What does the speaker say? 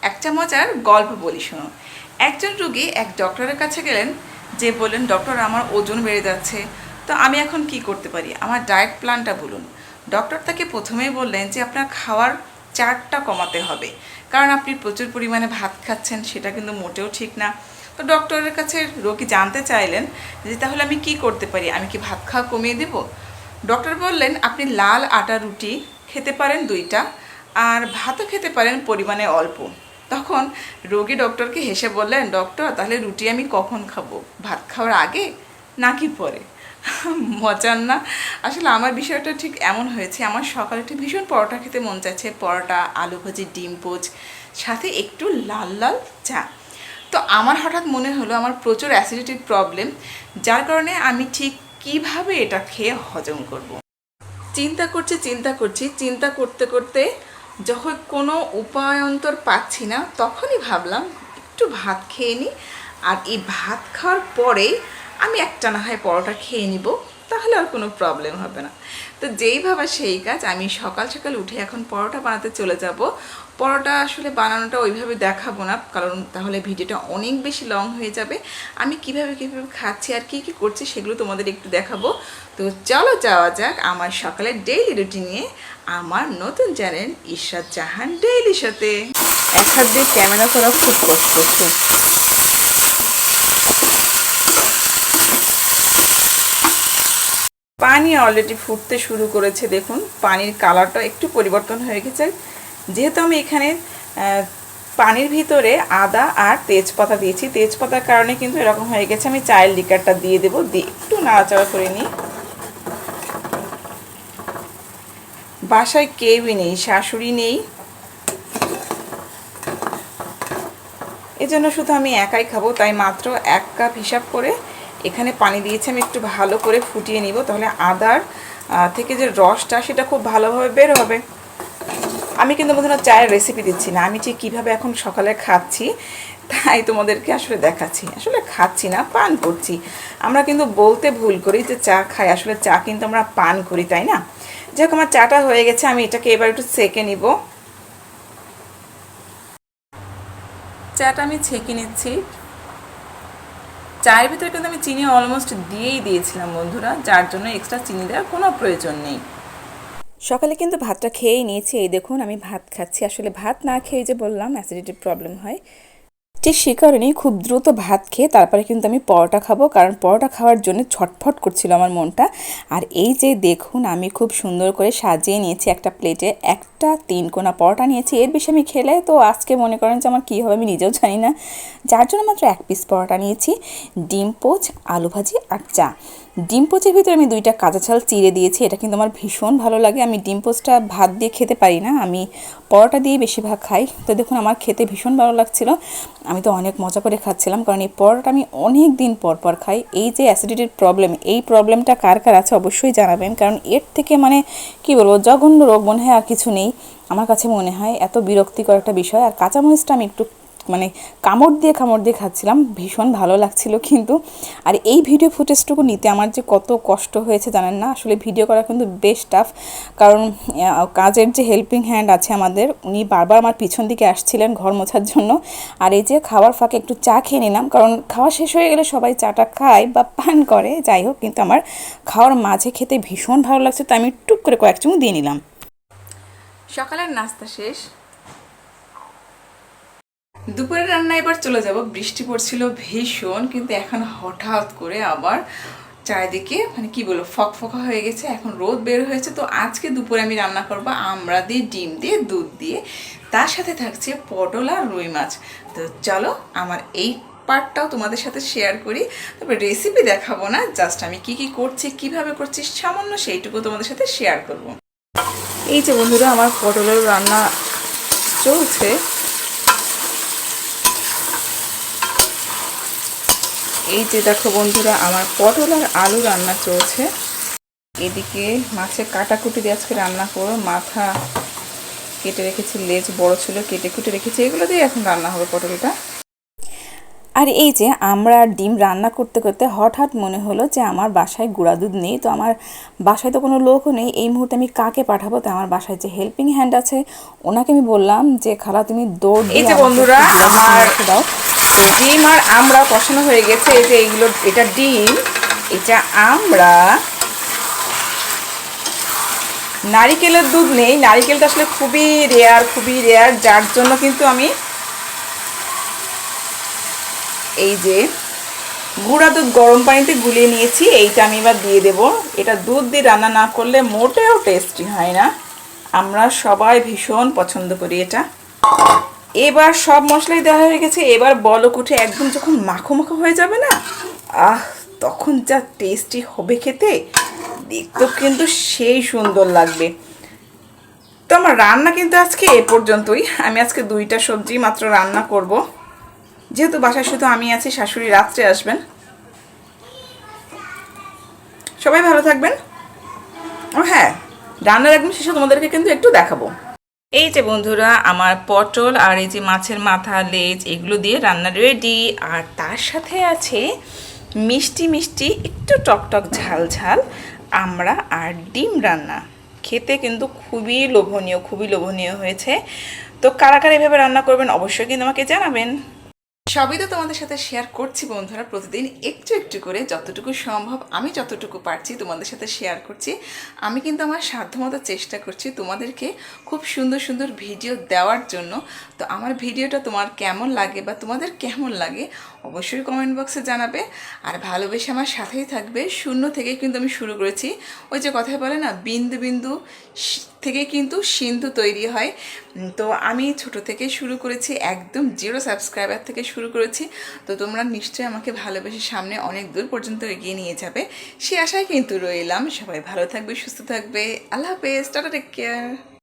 একটা মজার গল্প বলি শোনো। একজন রোগী এক ডক্টরের কাছে গেলেন, যে বললেন, ডক্টর আমার ওজন বেড়ে যাচ্ছে, তো আমি এখন কি করতে পারি, আমার ডায়েট প্ল্যানটা বলুন। ডক্টর তাকে প্রথমেই বললেন যে আপনার খাওয়ার চার্টটা কমাতে হবে, কারণ আপনি প্রচুর পরিমাণে ভাত খাচ্ছেন, সেটা কিন্তু মোটেও ঠিক না। তো ডক্টরের কাছে রোগী জানতে চাইলেন যে তাহলে আমি কি করতে পারি, আমি কি ভাত খাওয়া কমিয়ে দেব? ডক্টর বললেন আপনি লাল আটা রুটি খেতে পারেন 2টা, আর ভাতও খেতে পারেন পরিমাণে অল্প। তখন রোগী ডক্টরকে হেসে বললেন, ডক্টর তাহলে রুটি আমি কখন খাবো, ভাত খাওয়ার আগে নাকি পরে? মজার না? আসলে আমার বিষয়টা ঠিক এমন হয়েছে, আমার সকালে একটু ভীষণ পরোটা খেতে মন চাইছে, পরোটা, আলু ভাজি, ডিম পোচ, সাথে একটু লাল লাল চা। তো আমার হঠাৎ মনে হলো আমার প্রচুর অ্যাসিডিটির প্রবলেম, যার কারণে আমি ঠিক কিভাবে এটা খেয়ে হজম করব। চিন্তা করতে করতে যখন কোনো উপায়ন্তর পাচ্ছি না, তখনই ভাবলাম একটু ভাত খেয়ে নিই, আর এই ভাত খাওয়ার পরেই আমি একটা না হয় পরোটা খেয়ে নিব, তাহলে আর কোনো প্রবলেম হবে না। তো যেই ভাবা সেই কাজ, আমি সকাল সকাল উঠে এখন পরোটা বানাতে চলে যাব। পরোটা আসলে বানানোটা ওইভাবে দেখাবো না, কারণ তাহলে ভিডিওটা অনেক বেশি লং হয়ে যাবে। আমি কিভাবে খাচ্ছি আর কি কি করছি সেগুলো তোমাদের একটু দেখাবো। তো চলো যাওয়া যাক আমার সকালের ডেইলি রুটিনে, আমার নতুন চ্যানেল ইশরাত জাহান ডেইলির সাথে। এক হাত দিয়ে ক্যামেরা করা খুব কষ্ট, খুব। পানি অলরেডি ফুটতে শুরু করেছে, দেখুন পানির কালারটা একটু পরিবর্তন হয়ে গেছে। যেহেতু আমি এখানে পানির ভিতরে আদা আর তেজপাতা দিয়েছি, তেজপাতার কারণে কিন্তু এরকম হয়ে গেছে। আমি চায়ের লিকারটা দিয়ে দেবো, দিয়ে একটু নাড়াচাড়া করে নিই। বাসায় কেউই নেই, শাশুড়ি নেই, এজন্য শুধু আমি একাই খাবো, তাই মাত্র 1 কাপ হিসাব করে এখানে পানি দিয়েছি। আমি একটু ভালো করে ফুটিয়ে নিব, তাহলে আদার থেকে যে রসটা সেটা খুব ভালোভাবে বের হবে। আমি কিন্তু বন্ধুরা চায়ের রেসিপি দিচ্ছি না, আমি ঠিক কীভাবে এখন সকালে খাচ্ছি তাই তোমাদেরকে আসলে দেখাচ্ছি। আসলে খাচ্ছি না, পান করছি। আমরা কিন্তু বলতে ভুল করি যে চা খাই, আসলে চা কিন্তু আমরা পান করি, তাই না? যাক, আমার চাটা হয়ে গেছে, আমি এটাকে এবার একটু সেঁকে নিব। চাটা আমি ছেঁকে নিচ্ছি। চায়ের ভিতরে কিন্তু আমি চিনি অলমোস্ট দিয়েই দিয়েছিলাম বন্ধুরা, যার জন্য এক্সট্রা চিনি দেওয়ার কোনো প্রয়োজন নেই। সকালে কিন্তু ভাতটা খেয়েই নিয়েছি, এই দেখুন আমি ভাত খাচ্ছি। আসলে ভাত না খেয়ে যে বললাম অ্যাসিডিটির প্রবলেম হয়, ঠিক সে কারণেই খুব দ্রুত ভাত খেয়ে তারপরে কিন্তু আমি পরোটা খাবো, কারণ পরোটা খাওয়ার জন্য ছটফট করছিল আমার মনটা। আর এই যে দেখুন আমি খুব সুন্দর করে সাজিয়ে নিয়েছি একটা প্লেটে, একটা 3 কোনা পরোটা নিয়েছি। এর বেশি আমি খেলে তো আজকে মনে করেন যে আমার কী হবে আমি নিজেও জানি না, যার জন্য মাত্র 1 পিস পরোটা নিয়েছি, ডিম পোচ, আলু ভাজি আর চা। ডিম পোচের ভিতরে আমি 2টা কাঁচা ছাল চিড়ে দিয়েছি, এটা কিন্তু আমার ভীষণ ভালো লাগে। আমি ডিম পোচটা ভাত দিয়ে খেতে পারি না, আমি পরোটা দিয়ে বেশিরভাগ খাই। তো দেখুন আমার খেতে ভীষণ ভালো লাগছিল, আমি তো অনেক মজা করে খাচ্ছিলাম, কারণ এই পরোটা আমি অনেক দিন পর পর খাই। এই যে অ্যাসিডিটির প্রবলেম, এই প্রবলেমটা কার কার আছে অবশ্যই জানাবেন, কারণ এর থেকে মানে কি বলবো, জঘন্য রোগ মনে হয় আর কিছু নেই আমার কাছে মনে হয়। এত বিরক্তিকর একটা বিষয়। আর কাঁচামরিচটা আমি একটু মানে কামড় দিয়ে খাচ্ছিলাম, ভীষণ ভালো লাগছিল কিন্তু। আর এই ভিডিও ফুটেজটুকু নিতে আমার যে কত কষ্ট হয়েছে জানেন না, আসলে ভিডিও করা কিন্তু বেশ টাফ, কারণ কাজের যে হেল্পিং হ্যান্ড আছে আমাদের, উনি বারবার আমার পিছন দিকে আসছিলেন ঘর মোছার জন্য। আর এই যে খাওয়ার ফাঁকে একটু চা খেয়ে নিলাম, কারণ খাওয়া শেষ হয়ে গেলে সবাই চাটা খায় বা পান করে, যাই হোক, কিন্তু আমার খাওয়ার মাঝে খেতে ভীষণ ভালো লাগছে, তো আমি টুক করে কয়েক চুমুক দিয়ে নিলাম। সকালের নাস্তা শেষ, দুপুরের রান্না এবার চলে যাব। বৃষ্টি পড়ছিল ভীষণ, কিন্তু এখন হঠাৎ করে আবার চারিদিকে মানে কি বলবো ফকফকা হয়ে গেছে, এখন রোদ বের হয়েছে। তো আজকে দুপুরে আমি রান্না করবো আমড়া দিয়ে, ডিম দিয়ে, দুধ দিয়ে, তার সাথে থাকছে পটল আর রুই মাছ। তো চলো আমার এই পার্টটাও তোমাদের সাথে শেয়ার করি, তবে রেসিপি দেখাবো না, জাস্ট আমি কি কি করছি, কিভাবে করছি সামান্য সেইটুকু তোমাদের সাথে শেয়ার করব। এই যে বন্ধুরা আমার পটলের রান্না চলছে, এই যে দেখো বন্ধুরা আমার পটল আর আলু রান্না চলছে। এদিকে মাছের কাটাকুটি দিয়ে আজকে রান্না করবো, মাথা কেটে রেখেছি, লেজ বড় ছিল কেটে কুটে রেখেছি, এগুলো দিয়ে এখন রান্না হবে পটলটা। আর এই যে আমরা ডিম রান্না করতে করতে হঠাৎ মনে হলো যে আমার বাসায় গুঁড়া দুধ নেই, তো আমার বাসায় তো কোনো লোকও নেই, এই মুহূর্তে আমি কাকে পাঠাবো? তো আমার বাসায় যে হেল্পিং হ্যান্ড আছে ওনাকে আমি বললাম যে খালা তুমি দৌড় দিয়ে এই যে বন্ধুরা আমার দাও। ডিম আর আমরা কষানো হয়ে গেছে। এই যে এইগুলো, এটা ডিম, এটা আমরা। নারিকেলের দুধ নেই, নারিকেলটা আসলে খুবই রেয়ার, যার জন্য কিন্তু আমি এই যে গুঁড়া দুধ গরম পানিতে গুলিয়ে নিয়েছি, এইটা আমি এবার দিয়ে দেব। এটা দুধ দিয়ে রান্না না করলে মোটেও টেস্টি হয় না, আমরা সবাই ভীষণ পছন্দ করি এটা। এবার সব মশলাই দেওয়া হয়ে গেছে, এবার বলক উঠে একদম যখন মাখো মাখো হয়ে যাবে না, তখন যা টেস্টি হবে খেতে, দেখতেও কিন্তু সেই সুন্দর লাগবে। তো আমার রান্না কিন্তু আজকে এ পর্যন্তই। আমি আজকে 2টা সবজি মাত্র রান্না করব, যেহেতু বাসায় শুধু আমি আছি, শাশুড়ি রাত্রে আসবেন। সবাই ভালো থাকবেন। ও হ্যাঁ, রান্নার একদম শেষে তোমাদেরকে কিন্তু একটু দেখাবো। এই যে বন্ধুরা আমার পটল আর এই যে মাছের মাথা, লেজ, এগুলো দিয়ে রান্না রেডি। আর তার সাথে আছে মিষ্টি মিষ্টি একটু টকটক ঝাল ঝাল আমরা আর ডিম রান্না। খেতে কিন্তু খুবই লোভনীয় হয়েছে। তো কারা কারা এভাবে রান্না করবেন অবশ্যই কিন্তু আমাকে জানাবেন। সবই তো তোমাদের সাথে শেয়ার করছি বন্ধুরা, প্রতিদিন একটু একটু করে যতটুকু সম্ভব আমি যতটুকু পারছি তোমাদের সাথে শেয়ার করছি। আমি কিন্তু আমার সাধ্যমতো চেষ্টা করছি তোমাদেরকে খুব সুন্দর সুন্দর ভিডিও দেওয়ার জন্য। তো আমার ভিডিওটা তোমার কেমন লাগে বা তোমাদের কেমন লাগে অবশ্যই কমেন্ট বক্সে জানাবে। আর ভালোবেসে আমার সাথেই থাকবে। শূন্য থেকে কিন্তু আমি শুরু করেছি, ওই যে কথায় বলে না, বিন্দু বিন্দু থেকে কিন্তু সিন্ধু তৈরি হয়। তো আমি ছোট থেকে শুরু করেছি, একদম 0 সাবস্ক্রাইবার থেকে শুরু করেছি। তো তোমরা নিশ্চয়ই আমাকে ভালোবেসে সামনে অনেক দূর পর্যন্ত এগিয়ে নিয়ে যাবে, সে আশায় কিন্তু রইলাম। সবাই ভালো থাকবে, সুস্থ থাকবে। আল্লাহ হাফেজ, টাটা, টেক কেয়ার।